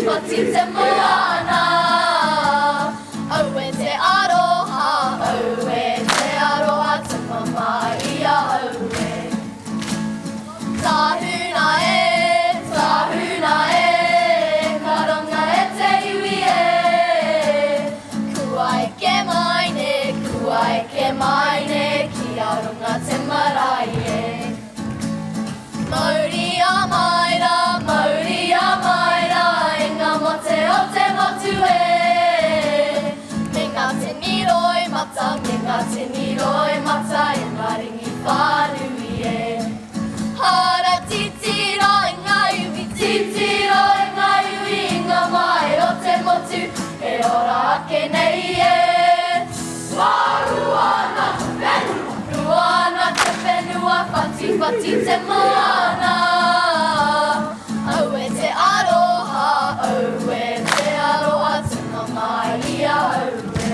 pati te moana. Au e te aroha, au e te aroha, te mamai a au e. Tahuna e, ka ronga e te iwi e. Kua eke mai ne, ki a runga te marae e. Mauri a maira, e ngā mote o te motu e. Me ngā te niroi mata, e ngā ringi whānui e. Hara titiro e ngā iwi, i ngā mai o te motu, e ora ake nei e. Ruana te whenua, whati te moana. Au e te aroha, te mamai a au e.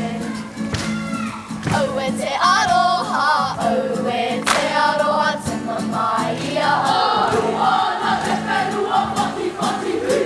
Au e te aroha, te mamai a au e. Ruana te whenua, whati hui.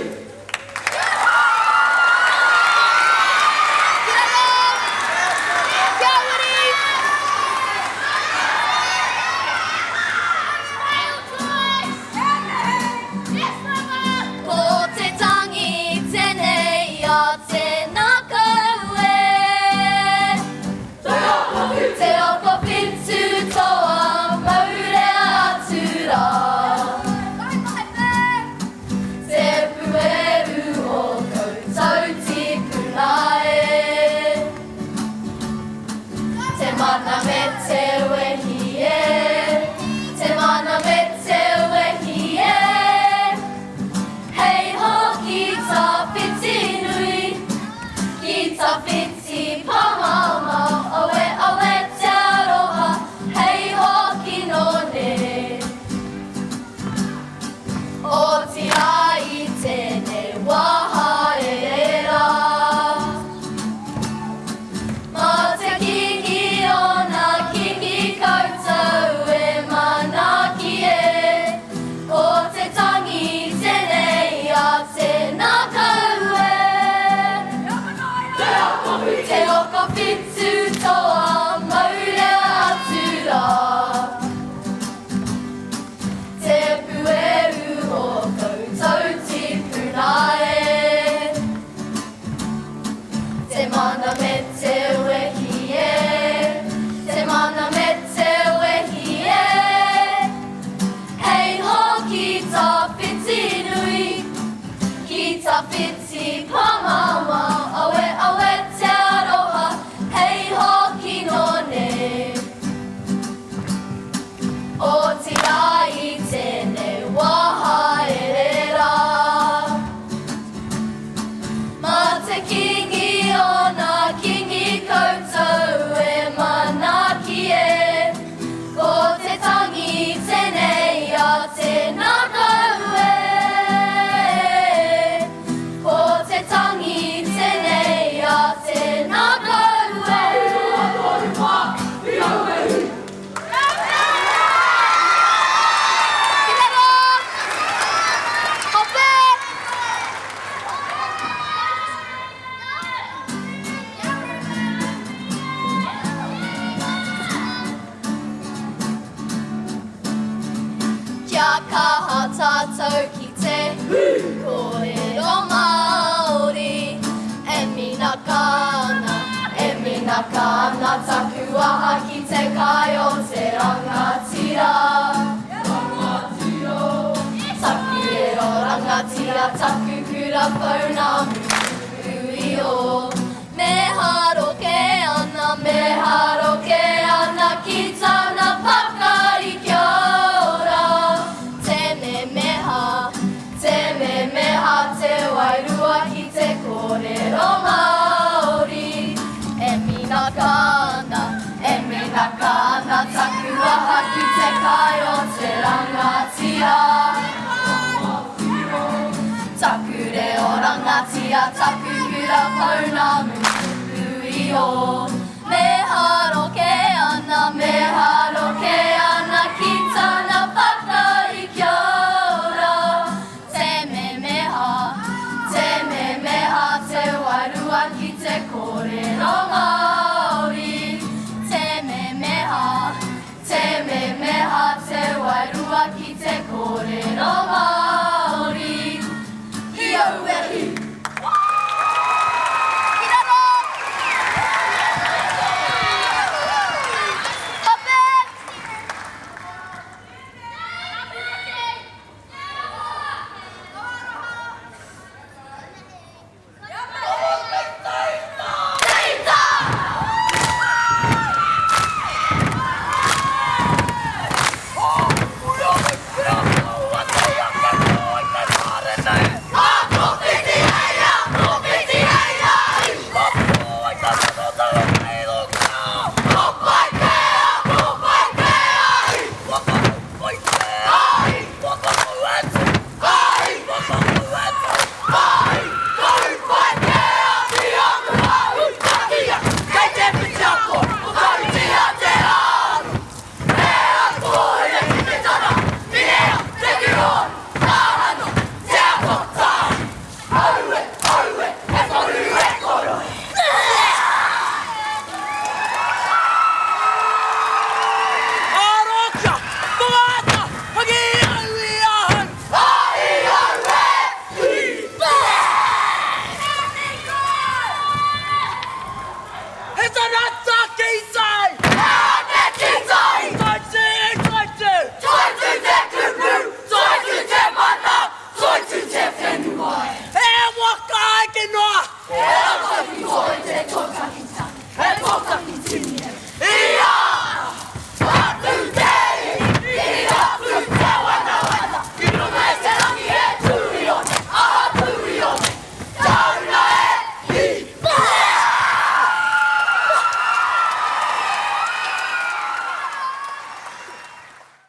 Kana taku aha ki te kai o te rangatira. Taku e o rangatira, taku kura pauna ui o. Me haro ke ana ki tauna pakari kia ora. Te me meha te wairua ki te kōrero Māori. E mina kana taku aha ki te kai o te rangatira. Taku reo rangatira, taku kura pauna ui o.